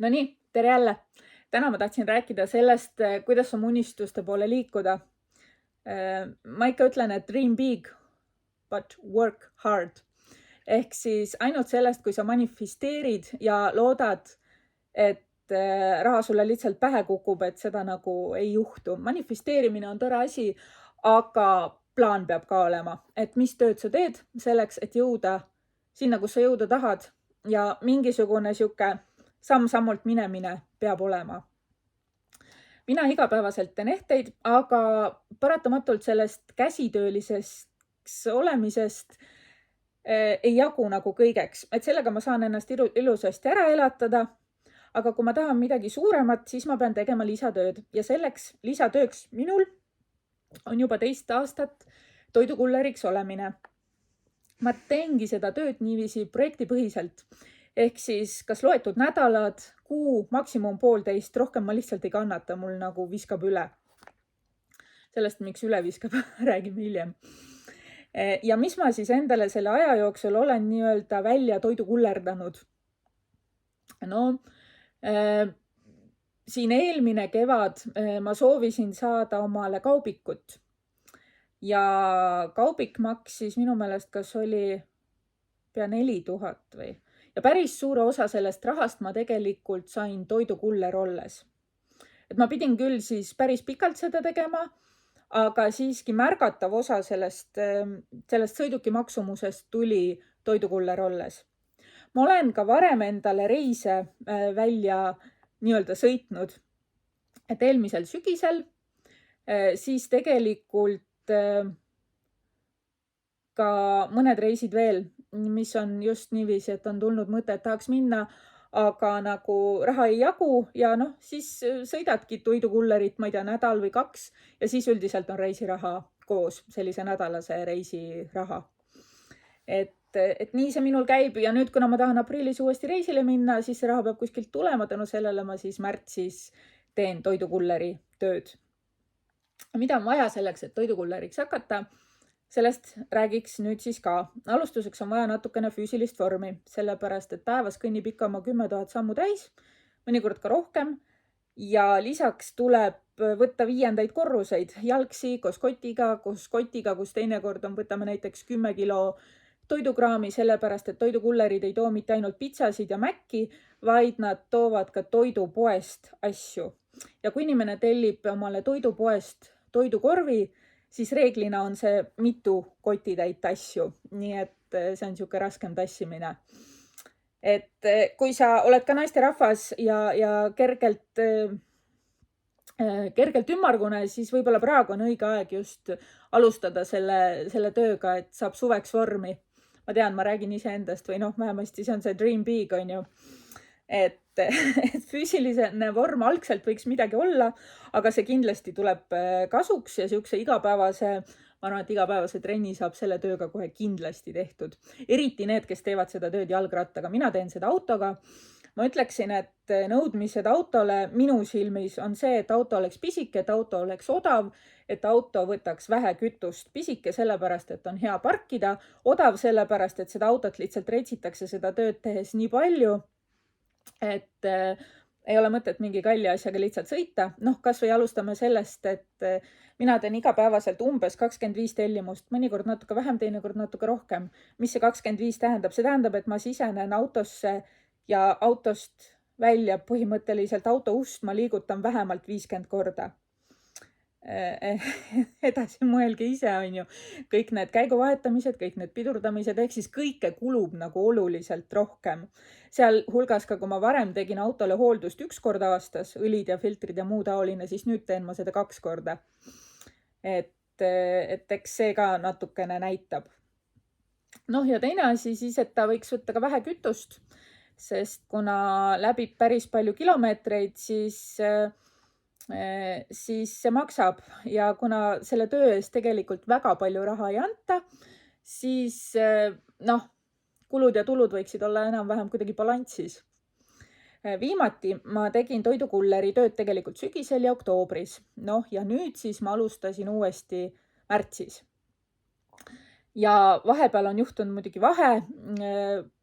No nii, tere jälle! Täna ma tahtsin rääkida sellest, kuidas oma unistuste poole liikuda. Ma ikka ütlen, et dream big, but work hard. Ehk siis ainult sellest, kui sa manifesteerid ja loodad, et raha sulle lihtsalt pähe kukub, et seda nagu ei juhtu. Manifesteerimine on tore asi, aga plaan peab ka olema, et mis tööd sa teed selleks, et jõuda sinna, kus sa jõuda tahad ja mingisugune sihuke samm-sammult minemine peab olema. Mina igapäevaselt teen ehteid, aga paratamatult sellest käsitööliseks olemisest ei jagu nagu kõigeks, et sellega ma saan ennast ilusasti ära elatada. Aga kui ma tahan midagi suuremat, siis ma pean tegema lisatööd ja selleks lisatööks minul on juba 2 aastat toidukulleriks olemine. Ma teengi seda tööd niiviisi projektipõhiselt. Ehk siis kas loetud nädalad, kuu, maksimum 1,5, rohkem ma lihtsalt ei kannata, mul nagu viskab üle. Sellest, miks üle viskab, räägime hiljem. Ja mis ma siis endale selle aja jooksul olen nii-öelda välja toidukullerdanud? No, siin eelmine kevad ma soovisin saada omale kaubikut. Ja kaubik maksis minu meelest, kas oli pea 4000 või? Ja päris suure osa sellest rahast ma tegelikult sain toidukuller olles. Et ma pidin küll siis päris pikalt seda tegema, aga siiski märgatav osa sellest sõiduki maksumusest tuli toidukuller olles. Ma olen ka varem endale reise välja nii-öelda sõitnud. Et eelmisel sügisel siis tegelikult ka mõned reisid veel, mis on just niiviisi, et on tulnud mõte, et tahaks minna, aga nagu raha ei jagu ja siis sõidadki toidukullerit, ma ei tea, nädal või 2 ja siis üldiselt on reisiraha koos, sellise nädalase reisiraha. Et nii see minul käib ja nüüd, kuna ma tahan aprillis uuesti reisile minna, siis see raha peab kuskilt tulema, tänu sellele ma siis märtsis teen toidukulleri tööd. Mida on vaja selleks, et toidukulleriks hakata? Sellest räägiks nüüd siis ka. Alustuseks on vaja natukene füüsilist vormi, sellepärast, et päevas kõnnib ikka oma 10 000 sammu täis, mõnikord ka rohkem. Ja lisaks tuleb võtta 5. korruseid jalgsi koos kotiga, kus teinekord võtame näiteks 10 kilo toidukraami, sellepärast, et toidukullerid ei too mitte ainult pitsasid ja mäkki, vaid nad toovad ka toidupoest asju. Ja kui inimene tellib omale toidupoest toidukorvi, siis reeglina on see mitu kotitäit asju, nii et see on sihuke raskem tassimine. Et kui sa oled ka naisterahvas ja kergelt ümmargune, siis võib-olla praegu on õige aeg just alustada selle tööga, et saab suveks vormi. Ma tean, ma räägin iseendast või vähemasti see on see dream big, on ju. Et füüsiline vorm algselt võiks midagi olla, aga see kindlasti tuleb kasuks ja siukse igapäevase, ma arvan, et igapäevase trenni saab selle tööga kohe kindlasti tehtud. Eriti need, kes teevad seda tööd jalgrattaga. Mina teen seda autoga. Ma ütleksin, et nõudmised autole minu silmis on see, et auto oleks pisike, et auto oleks odav, et auto võtaks vähe kütust. Pisike sellepärast, et on hea parkida. Odav sellepärast, et seda autot lihtsalt retsitakse seda tööd tehes nii palju, et ei ole mõtet mingi kalli asjaga lihtsalt sõita. Kas või alustame sellest, et mina teen igapäevaselt umbes 25 tellimust, mõnikord natuke vähem, teinekord natuke rohkem. Mis see 25 tähendab? See tähendab, et ma sisenen autosse ja autost välja põhimõtteliselt auto ust ma liigutan vähemalt 50 korda. Edasi mõelge ise, on ju, kõik need käiguvahetamised, kõik need pidurdamised, ehk siis kõike kulub nagu oluliselt rohkem. Seal hulgas ka, kui ma varem tegin autole hooldust 1 kord aastas, õlid ja filtrid ja muu taoline, siis nüüd teen ma seda 2 korda. Et eks see ka natukene näitab. Ja teine asi siis, et ta võiks võtta ka vähe kütust, sest kuna läbib päris palju kilomeetreid, siis see maksab ja kuna selle töö eest tegelikult väga palju raha ei anta, siis kulud ja tulud võiksid olla enam-vähem kuidagi balanssis. Viimati ma tegin toidukulleri tööd tegelikult sügisel ja oktoobris. Ja nüüd siis ma alustasin uuesti märtsis. Ja vahepeal on juhtunud muidugi vahe.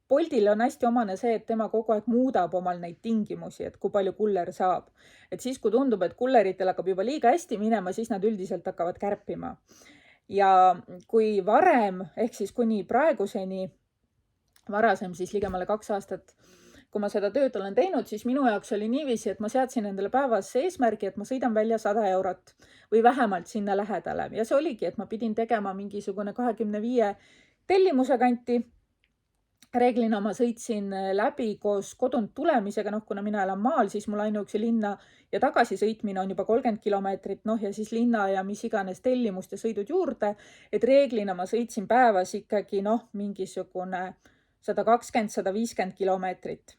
Boltil on hästi omane see, et tema kogu aeg muudab omal neid tingimusi, et kui palju kuller saab. Et siis, kui tundub, et kulleritel hakkab juba liiga hästi minema, siis nad üldiselt hakkavad kärpima. Ja kui varem, ehk siis kuni praeguseni, varasem siis ligemale 2 aastat, kui ma seda tööd olen teinud, siis minu jaoks oli niiviisi, et ma seadsin endale päevas eesmärgi, et ma sõidan välja 100 eurot või vähemalt sinna lähedale. Ja see oligi, et ma pidin tegema mingisugune 25 tellimuse kanti. Reeglina ma sõitsin läbi koos kodunt tulemisega, kuna mina elan maal, siis mul ainuüksi linna ja tagasi sõitmine on juba 30 kilomeetrit, ja siis linna ja mis iganes tellimust ja sõidud juurde, et reeglina ma sõitsin päevas ikkagi mingisugune 120-150 kilomeetrit.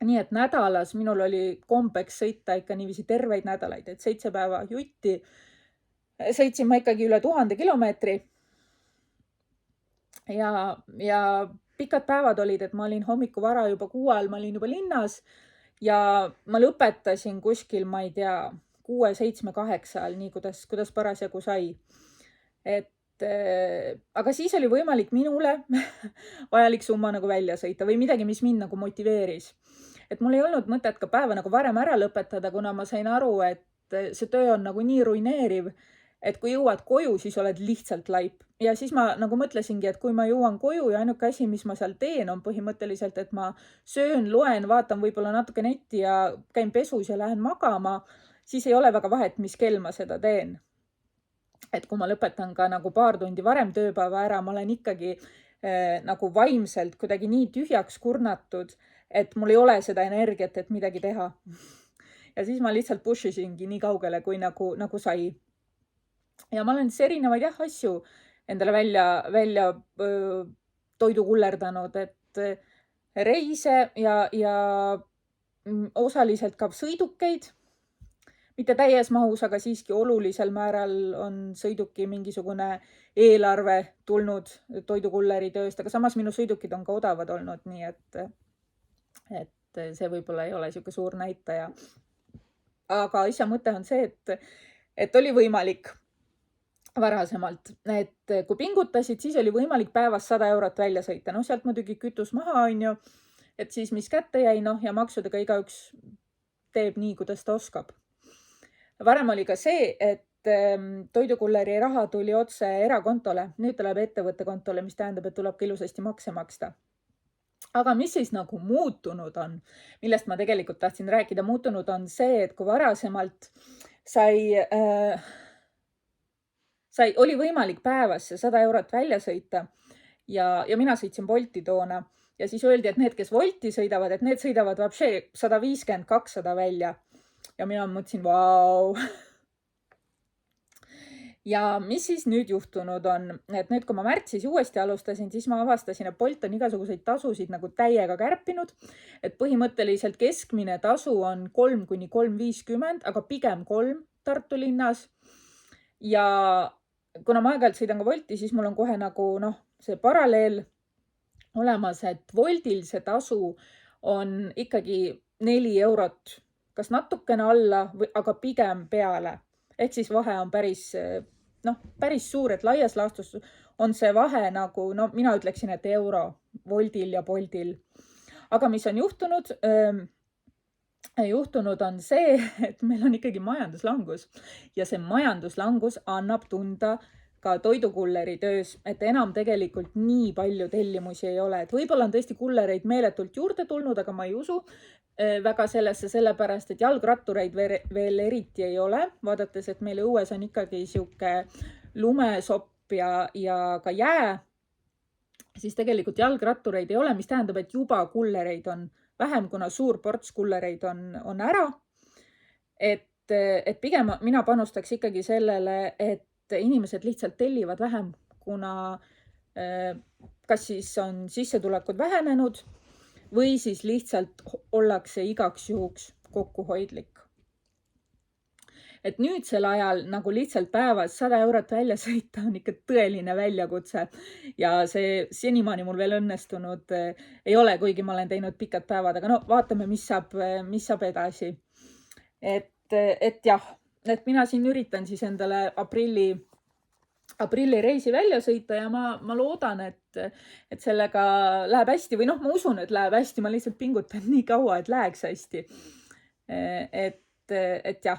Nii et nädalas minul oli kombeks sõita ikka niiviisi terveid nädalaid, et 7 päeva jutti sõitsin ma ikkagi üle 1000 kilomeetri. Ja pikad päevad olid, et ma olin hommiku vara juba 6 ajal, ma olin juba linnas ja ma lõpetasin kuskil, ma ei tea, 6, 7, 8 ajal, nii kuidas parasjagu sai. Aga siis oli võimalik minule vajalik summa välja sõita või midagi, mis mind motiveeris. Et mul ei olnud mõtet ka päeva varem ära lõpetada, kuna ma sain aru, et see töö on nii ruineeriv, et kui jõuad koju, siis oled lihtsalt laip. Ja siis ma mõtlesingi, et kui ma jõuan koju ja ainuke asi, mis ma seal teen, on põhimõtteliselt, et ma söön, loen, vaatan võib-olla natuke netti ja käin pesus ja lähen magama, siis ei ole väga vahet, mis kell ma seda teen. Et kui ma lõpetan ka paar tundi varem tööpäeva ära, ma olen ikkagi vaimselt kuidagi nii tühjaks kurnatud, et mul ei ole seda energiat, et midagi teha. Ja siis ma lihtsalt pushisingi nii kaugele, kui nagu sai. Ja ma olen siis erinevaid asju endale välja toidu kullerdanud, et reise ja osaliselt ka sõidukeid. Mitte täies mahus, aga siiski olulisel määral on sõiduki mingisugune eelarve tulnud toidukulleri tööst, aga samas minu sõidukid on ka odavad olnud, nii et see võib-olla ei ole siuke suur näitaja. Aga asja mõte on see, et oli võimalik varasemalt, et kui pingutasid, siis oli võimalik päevas 100 eurot välja sõita. Sealt muidugi kütus maha on ju, et siis mis kätte jäi, ja maksudega igaüks teeb nii, kuidas ta oskab. Varem oli ka see, et toidukulleri raha tuli otse erakontole, nüüd ta läheb ettevõtte kontole, mis tähendab, et tuleb ka ilusasti makse maksta. Aga mis siis muutunud on, millest ma tegelikult tahtsin rääkida, muutunud on see, et kui varasemalt oli võimalik päevas 100 eurot välja sõita ja mina sõitsin Bolti toona ja siis öeldi, et need, kes Bolti sõidavad, et need sõidavad 150-200 välja. Ja mina mõtlesin, vau. Ja mis siis nüüd juhtunud on, et nüüd, kui ma märtsis uuesti alustasin, siis ma avastasin, et Bolt on igasuguseid tasusid täiega kärpinud, et põhimõtteliselt keskmine tasu on 3-3.50, aga pigem 3 Tartu linnas. Ja kuna ma aeg-ajalt sõidan ka Bolti, siis mul on kohe see paralleel olemas, et Boltil see tasu on ikkagi 4 eurot, kas natukene alla, aga pigem peale. Ehk siis vahe on päris suur, et laias laastus on see vahe mina ütleksin, et euro Boltil ja Boltil. Aga mis on juhtunud? Juhtunud on see, et meil on ikkagi majanduslangus ja see majanduslangus annab tunda ka toidukulleri töös, et enam tegelikult nii palju tellimusi ei ole. Et võib-olla on tõesti kullereid meeletult juurde tulnud, aga ma ei usu väga sellesse, sellepärast, et jalgrattureid veel eriti ei ole, vaadates, et meil õues on ikkagi siuke lumesopp ja ka jää, siis tegelikult jalgrattureid ei ole, mis tähendab, et juba kullereid on vähem, kuna suur ports kullereid on ära. Et pigem mina panustaks ikkagi sellele, et inimesed lihtsalt tellivad vähem, kuna kas siis on sissetulekud vähenenud või siis lihtsalt ollakse igaks juhuks kokkuhoidlik. Et nüüdsel ajal lihtsalt päevas 100 eurot välja sõita on ikka tõeline väljakutse ja see senimaani mul veel õnnestunud ei ole, kuigi ma olen teinud pikad päevad, aga vaatame, mis saab edasi. Et jah, et mina siin üritan siis endale aprilli aprillireisi välja sõita ja ma loodan, et sellega läheb hästi või noh, ma usun, et läheb hästi, ma lihtsalt pingutan nii kaua, et läheks hästi. Et jah,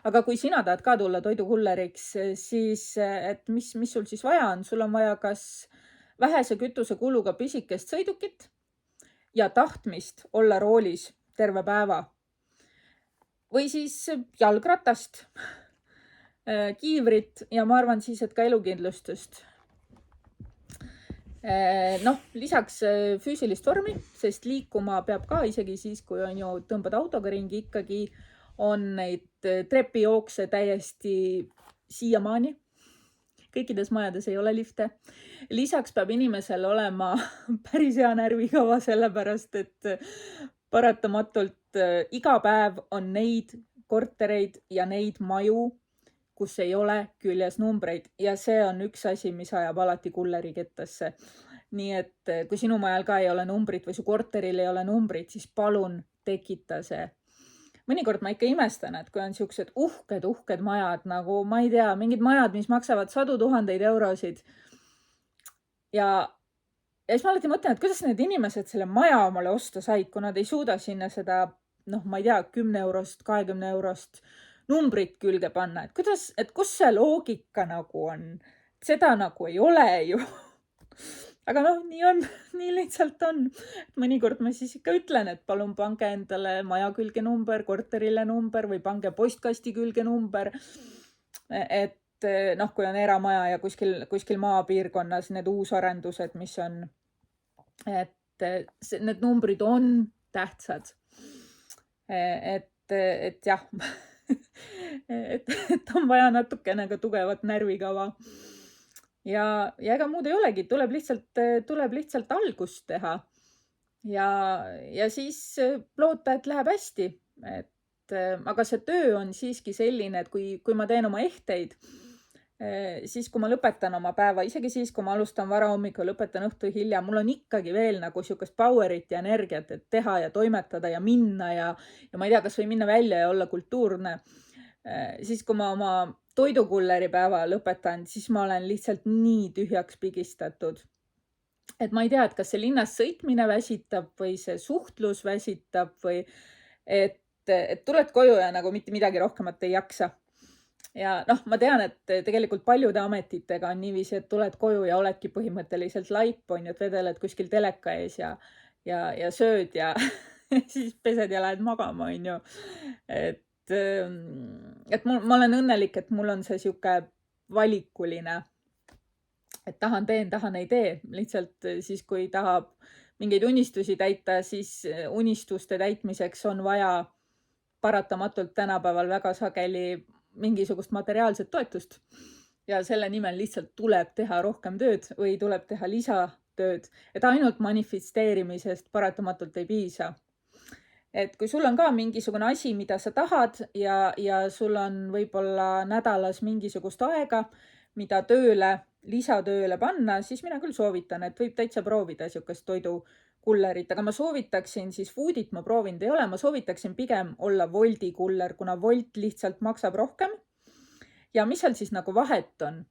aga kui sina tahad ka tulla toidukulleriks, siis et mis sul siis vaja on? Sul on vaja kas vähese kütusekuluga pisikest sõidukit ja tahtmist olla roolis terve päeva või siis jalgratast, kiivrit ja ma arvan siis, et ka elukindlustust. Noh, lisaks füüsilist vormi, sest liikuma peab ka isegi siis, kui on ju tõmbad autoga ringi, ikkagi on neid trepijookse täiesti siiamaani. Kõikides majades ei ole lifte. Lisaks peab inimesel olema päris hea närvikava, sellepärast et paratamatult iga päev on neid kortereid ja neid maju, kus ei ole küljes numbreid ja see on üks asi, mis ajab alati kulleri kettasse. Nii et kui sinu majal ka ei ole numbrit või su korteril ei ole numbrit, siis palun tekita see. Mõnikord ma ikka imestan, et kui on siuksed uhked majad, nagu ma ei tea, mingid majad, mis maksavad 100,000 eurosid. Ja siis ma alati mõtlen, et kuidas need inimesed selle maja omale osta said, kui nad ei suuda sinna seda, noh, ma ei tea, 10 eurost, 20 eurost numbrit külge panna, et kus see loogika nagu on, seda nagu ei ole ju. Aga noh, nii on, nii lihtsalt on. Mõnikord ma siis ikka ütlen, et palun pange endale maja külge number, korterile number või pange postkasti külge number. Et noh, kui on eramaja ja kuskil maapiirkonnas need uusarendused, mis on, et need numbrid on tähtsad. Et jah, et on vaja natukene ka tugevat närvikava. Ja ega muud ei olegi, tuleb lihtsalt algust teha ja siis loota, et läheb hästi. Aga see töö on siiski selline, et kui ma teen oma ehteid, siis kui ma lõpetan oma päeva, isegi siis, kui ma alustan varahommikul, lõpetan õhtu hilja, mul on ikkagi veel nagu siukest powerit ja energiat, et teha ja toimetada ja minna ja ma ei tea, kas või minna välja ja olla kultuurne. Siis, kui ma oma toidukulleri päeva lõpetan, siis ma olen lihtsalt nii tühjaks pigistatud. Et ma ei tea, et kas see linnas sõitmine väsitab või see suhtlus väsitab või et tuled koju ja nagu mitte midagi rohkemat ei jaksa. Ja noh, ma tean, et tegelikult paljude ametitega on niiviisi, et tuled koju ja oledki põhimõtteliselt laip, on ju, et vedeled kuskil teleka ees ja sööd ja siis pesed ja lähed magama, on ju. Et ma olen õnnelik, et mul on see siuke valikuline, et tahan teen, tahan ei tee. Lihtsalt siis, kui tahab mingeid unistusi täita, siis unistuste täitmiseks on vaja paratamatult tänapäeval väga sageli mingisugust materiaalset toetust. Ja selle nimel lihtsalt tuleb teha rohkem tööd või tuleb teha lisatööd, et ainult manifesteerimisest paratamatult ei piisa. Et kui sul on ka mingisugune asi, mida sa tahad ja sul on võib-olla nädalas mingisugust aega, mida lisatööle panna, siis mina küll soovitan, et võib täitsa proovida siukest toidukullerit, aga ma soovitaksin siis Foodit, ma proovinud ei ole, ma soovitaksin pigem olla Wolti kuller, kuna Wolt lihtsalt maksab rohkem. Ja mis seal siis nagu vahet on?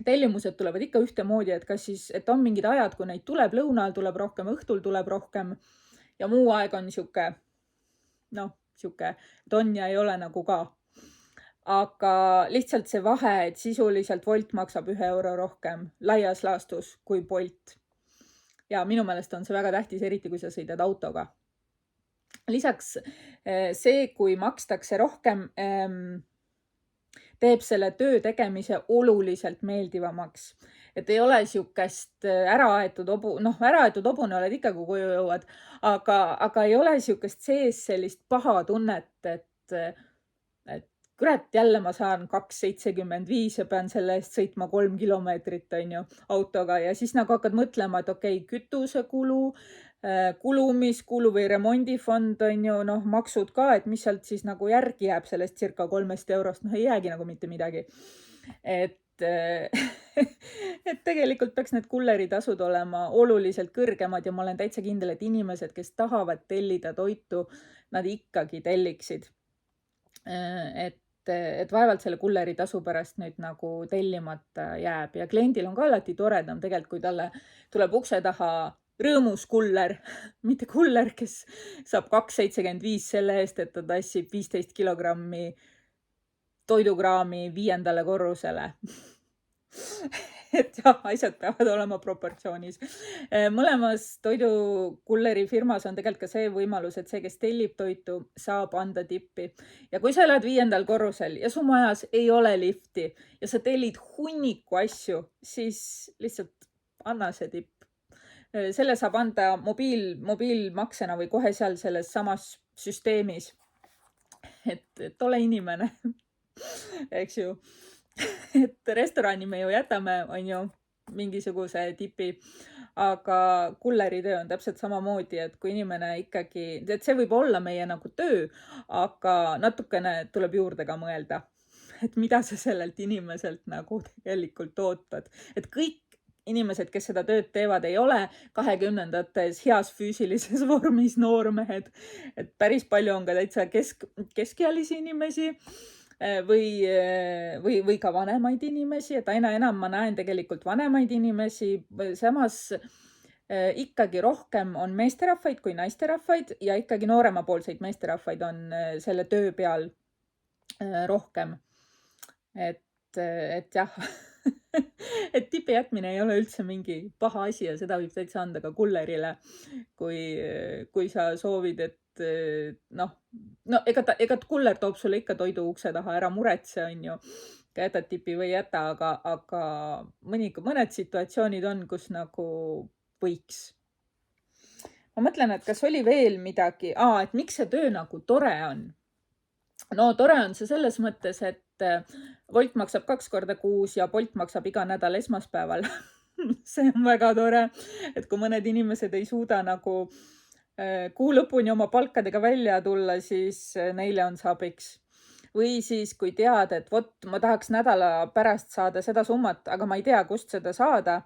Tellimused tulevad ikka ühtemoodi, et kas siis, et on mingid ajad, kui neid tuleb, lõunal tuleb rohkem, õhtul tuleb rohkem. Ja muu aeg on siuke, et on ja ei ole nagu ka. Aga lihtsalt see vahe, et sisuliselt Wolt maksab 1 euro rohkem laias laastus kui Bolt. Ja minu meelest on see väga tähtis, eriti kui sa sõidad autoga. Lisaks see, kui makstakse rohkem, teeb selle töö tegemise oluliselt meeldivamaks. Et ei ole siukest äraaetud hobune oled ikka, kui koju jõuad, aga ei ole siukest sees sellist paha tunnet, et kurat, jälle ma saan 2,75 ja pean selle eest sõitma 3 kilomeetrit, on ju, autoga ja siis nagu hakkad mõtlema, et okei, kütusekulu, kulumiskulu või remondifond, on ju, maksud ka, et mis sealt siis nagu järgi jääb sellest circa 3 eurost, ei jäägi nagu mitte midagi. Et tegelikult peaks need kulleritasud olema oluliselt kõrgemad ja ma olen täitsa kindel, et inimesed, kes tahavad tellida toitu, nad ikkagi telliksid. et vaevalt selle kulleri tasu pärast nüüd nagu tellimata jääb ja kliendil on ka alati toredam tegelikult, kui talle tuleb ukse taha rõõmus kuller, mitte kuller, kes saab 2,75 selle eest, et ta tassib 15 kilogrammi toidukraami 5. korrusele. et jah, asjad peavad olema proportsioonis. Mõlemas toidukulleri firmas on tegelikult ka see võimalus, et see, kes tellib toitu, saab anda tippi. Ja kui sa elad 5. korrusel ja su majas ei ole lifti ja sa tellid hunniku asju, siis lihtsalt anna see tipp. Selle saab anda mobiilmaksena või kohe seal selles samas süsteemis. Et ole inimene, eks ju. Et restorani me ju jätame, on ju, mingisuguse tipi, aga kulleri töö on täpselt samamoodi, et kui inimene ikkagi, et see võib olla meie nagu töö, aga natukene tuleb juurde ka mõelda, et mida sa sellelt inimeselt nagu tegelikult ootad. Et kõik inimesed, kes seda tööd teevad, ei ole 20-ndates heas füüsilises vormis noormehed. Et päris palju on ka täitsa keskealisi inimesi või ka vanemaid inimesi, et aina enam ma näen tegelikult vanemaid inimesi. Samas ikkagi rohkem on meesterahvaid kui naisterahvaid ja ikkagi nooremapoolseid meesterahvaid on selle töö peal rohkem. Et jah, et tipi jätmine ei ole üldse mingi paha asi ja seda võib täitsa anda ka kullerile, kui sa soovid, et ega kuller toob sulle ikka toidu ukse taha, ära muretse, on ju, ka jätad tipi või jäta, aga mõned situatsioonid on, kus nagu võiks. Ma mõtlen, et kas oli veel midagi, et miks see töö nagu tore on? No tore on see selles mõttes, et Wolt maksab 2 korda kuus ja Bolt maksab iga nädal esmaspäeval. See on väga tore, et kui mõned inimesed ei suuda nagu kuu lõpuni oma palkadega välja tulla, siis neile on see abiks. Või siis, kui tead, et ma tahaks nädala pärast saada seda summat, aga ma ei tea, kust seda saada,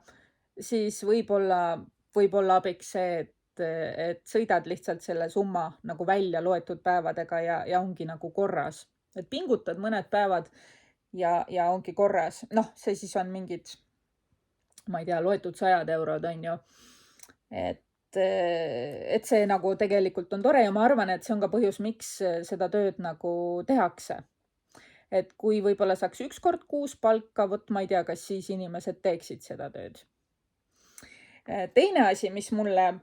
siis võib-olla abiks see, et sõidad lihtsalt selle summa nagu välja loetud päevadega ja ongi nagu korras. Et pingutad mõned päevad ja ongi korras. See siis on mingid, ma ei tea, loetud 100 eurod, on ju. Et see nagu tegelikult on tore ja ma arvan, et see on ka põhjus, miks seda tööd nagu tehakse. Et kui võib-olla saaks 1 kord kuus palka, ma ei tea, kas siis inimesed teeksid seda tööd. Teine asi, mis mulle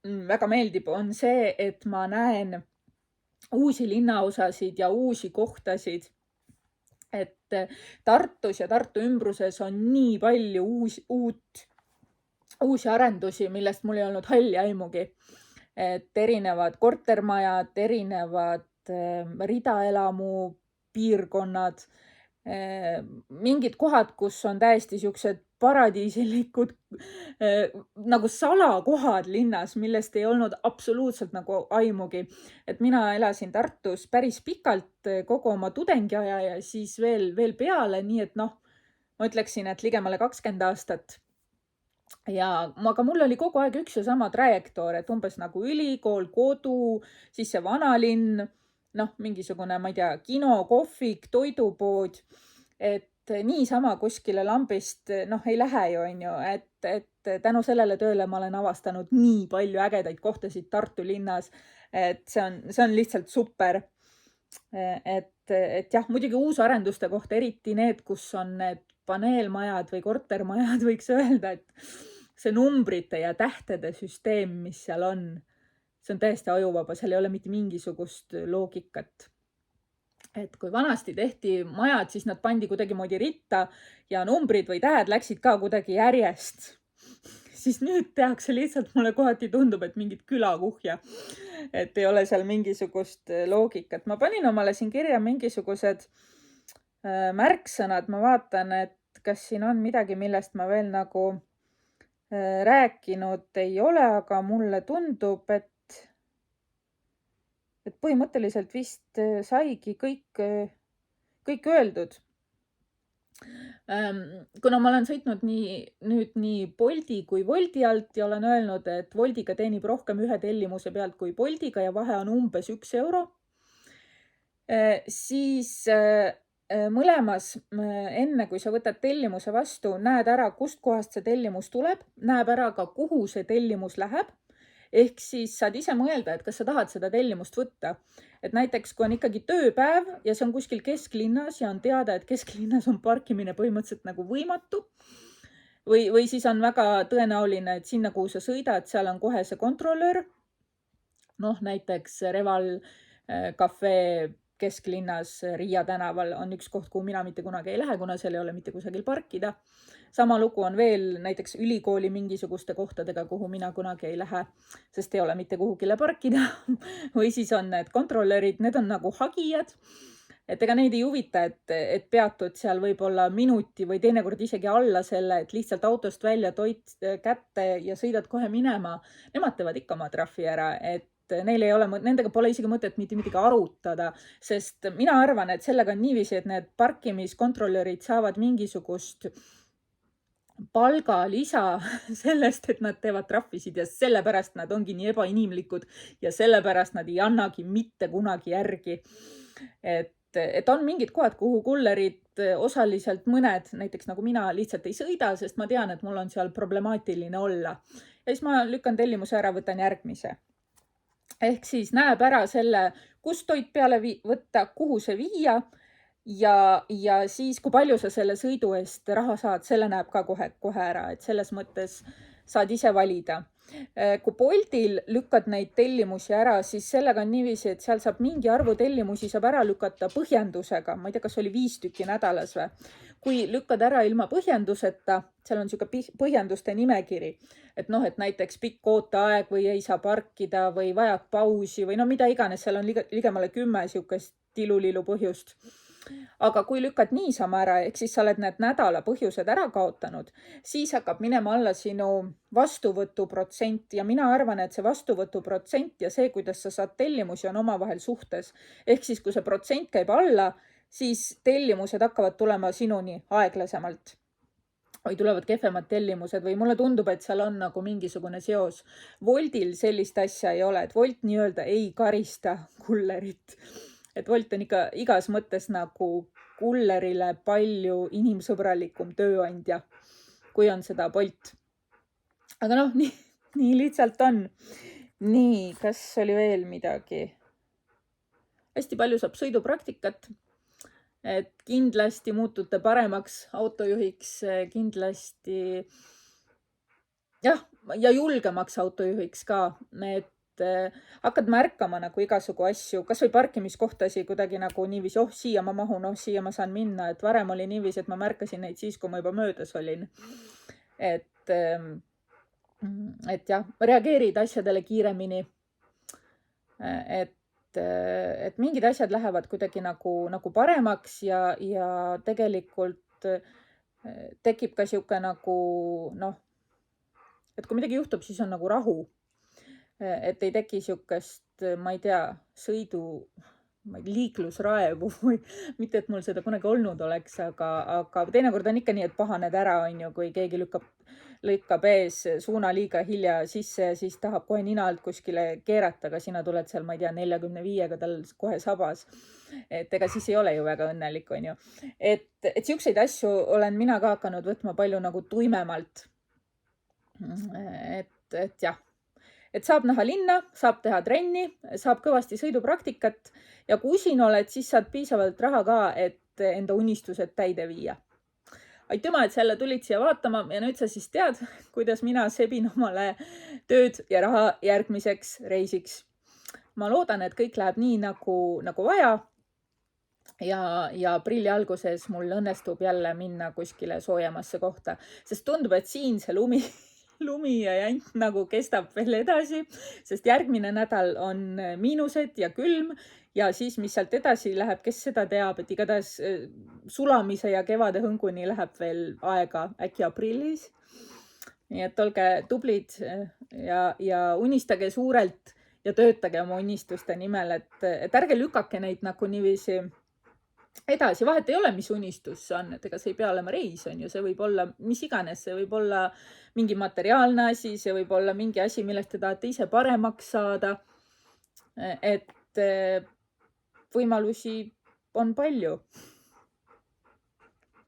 väga meeldib, on see, et ma näen uusi linnaosasid ja uusi kohtasid. Et Tartus ja Tartu ümbruses on nii palju uusi arendusi, millest mul ei olnud halli aimugi. Et erinevad kortermajad, erinevad ridaelamu piirkonnad, mingid kohad, kus on täiesti siuksed paradiisilikud nagu salakohad linnas, millest ei olnud absoluutselt nagu aimugi. Et mina elasin Tartus päris pikalt kogu oma tudengiaja ja siis veel peale, nii et ma ütleksin, et ligemale 20 aastat. Aga mul oli kogu aeg üks ja sama trajektoor, et umbes nagu ülikool, kodu, siis see vanalinn, mingisugune, ma ei tea, kino, kohvik, toidupood, et niisama kuskile lambist, ei lähe ju, on ju, et tänu sellele tööle ma olen avastanud nii palju ägedaid kohtasid Tartu linnas, et see on lihtsalt super. Et jah, muidugi uusarenduste kohta, eriti need, kus on need paneelmajad või kortermajad, võiks öelda, et see numbrite ja tähtede süsteem, mis seal on, see on täiesti ajuvaba, seal ei ole mitte mingisugust loogikat. Et kui vanasti tehti majad, siis nad pandi kuidagimoodi ritta ja numbrid või tähed läksid ka kuidagi järjest. Siis nüüd tehakse lihtsalt, mulle kohati tundub, et mingid külakuhja, et ei ole seal mingisugust loogikat. Ma panin omale siin kirja mingisugused märksõnad. Ma vaatan, et kas siin on midagi, millest ma veel nagu rääkinud ei ole, aga mulle tundub, et põhimõtteliselt vist saigi kõik öeldud. Kuna ma olen sõitnud nii Bolti kui Wolti alt ja olen öelnud, et Woltiga teenib rohkem ühe tellimuse pealt kui Boltiga ja vahe on umbes 1 euro. Siis mõlemas, enne kui sa võtad tellimuse vastu, näed ära, kust kohast see tellimus tuleb, näeb ära ka, kuhu see tellimus läheb. Ehk siis saad ise mõelda, et kas sa tahad seda tellimust võtta. Et näiteks, kui on ikkagi tööpäev ja see on kuskil kesklinnas ja on teada, et kesklinnas on parkimine põhimõtteliselt nagu võimatu, või siis on väga tõenäoline, et sinna, kuhu sa sõidad, seal on kohe see kontrolöör. Noh, näiteks Reval Cafe kesklinnas Riia tänaval on üks koht, kuhu mina mitte kunagi ei lähe, kuna seal ei ole mitte kusagil parkida. Sama lugu on veel näiteks ülikooli mingisuguste kohtadega, kuhu mina kunagi ei lähe, sest ei ole mitte kuhugile parkida. Või siis on need kontrolörid, need on nagu hagijad. Et ega neid ei huvita, et peatud seal võib-olla minuti või teinekord isegi alla selle, et lihtsalt autost välja toit kätte ja sõidad kohe minema. Nemad teevad ikka oma trahvi ära, et neil ei ole, nendega pole isegi mõtet mitte midagi arutada, sest mina arvan, et sellega on niiviisi, et need parkimiskontrolörid saavad mingisugust palgalisa sellest, et nad teevad trahvisid ja sellepärast nad ongi nii ebainimlikud ja sellepärast nad ei annagi mitte kunagi järgi. Et on mingid kohad, kuhu kullerid osaliselt mõned, näiteks nagu mina, lihtsalt ei sõida, sest ma tean, et mul on seal problemaatiline olla. Ja siis ma lükkan tellimuse ära, võtan järgmise. Ehk siis näeb ära selle, kust toit peale võtta, kuhu see viia ja siis, kui palju sa selle sõidu eest raha saad, selle näeb ka kohe ära, et selles mõttes saad ise valida. Kui Boltil lükkad neid tellimusi ära, siis sellega on niiviisi, et seal saab mingi arvu tellimusi saab ära lükata põhjendusega. Ma ei tea, kas oli 5 tükki nädalas või. Kui lükkad ära ilma põhjenduseta, seal on siuke põhjenduste nimekiri, et noh, et näiteks pikk ooteaeg või ei saa parkida või vajad pausi või no mida iganes, seal on ligemale 10 siukest tilulilu põhjust. Aga kui lükkad niisama ära, ehk siis sa oled need nädala põhjused ära kaotanud, siis hakkab minema alla sinu vastuvõtuprotsent ja mina arvan, et see vastuvõtuprotsent ja see, kuidas sa saad tellimusi, on omavahel suhtes. Ehk siis, kui see protsent käib alla, siis tellimused hakkavad tulema sinuni aeglasemalt või tulevad kehvemad tellimused või mulle tundub, et seal on nagu mingisugune seos. Woltil sellist asja ei ole, et Wolt nii-öelda ei karista kullerit. Et Wolt on ikka igas mõttes nagu kullerile palju inimsõbralikum tööandja, kui on seda Bolt. Aga noh, nii lihtsalt on. Nii, kas oli veel midagi? Hästi palju saab sõidupraktikat. Et kindlasti muutute paremaks autojuhiks, kindlasti jah, ja julgemaks autojuhiks ka, et hakkad märkama nagu igasugu asju, kas või parkimiskohtasi kuidagi nagu niiviisi, siia ma mahun, siia ma saan minna, et varem oli niiviisi, et ma märkasin neid siis, kui ma juba möödas olin. Et jah, reageerid asjadele kiiremini. Et mingid asjad lähevad kuidagi nagu paremaks ja tegelikult tekib ka siuke nagu noh, et kui midagi juhtub, siis on nagu rahu. Et ei teki siukest, ma ei tea, liiklusraevu või mitte, et mul seda kunagi olnud oleks, aga teinekord on ikka nii, et pahaned ära, on ju, kui keegi lõikab ees suuna liiga hilja sisse ja siis tahab kohe nina alt kuskile keerata, aga sina tuled seal, ma ei tea, 45-ga tal kohe sabas. Et ega siis ei ole ju väga õnnelik, on ju. Et siukseid asju olen mina ka hakanud võtma palju nagu tuimemalt. Et jah. Et saab näha linna, saab teha trenni, saab kõvasti sõidupraktikat ja kui usin oled, siis saad piisavalt raha ka, et enda unistused täide viia. Aitüma, et selle tulid siia vaatama ja nüüd sa siis tead, kuidas mina sebin omale tööd ja raha järgmiseks reisiks. Ma loodan, et kõik läheb nii nagu vaja ja aprilli alguses mul õnnestub jälle minna kuskile soojemasse kohta, sest tundub, et siin see lumi ja jant nagu kestab veel edasi, sest järgmine nädal on miinused ja külm ja siis, mis sealt edasi läheb, kes seda teab, et igatahes sulamise ja kevade hõnguni läheb veel aega, äkki aprillis. Nii et olge tublid ja unistage suurelt ja töötage oma unistuste nimel, et ärge lükake neid nagu niiviisi edasi, vahet ei ole, mis unistus see on, et ega see ei pea olema reis, on ju, see võib olla mis iganes, see võib olla mingi materiaalne asi, see võib olla mingi asi, millest te tahate ise paremaks saada. Et võimalusi on palju.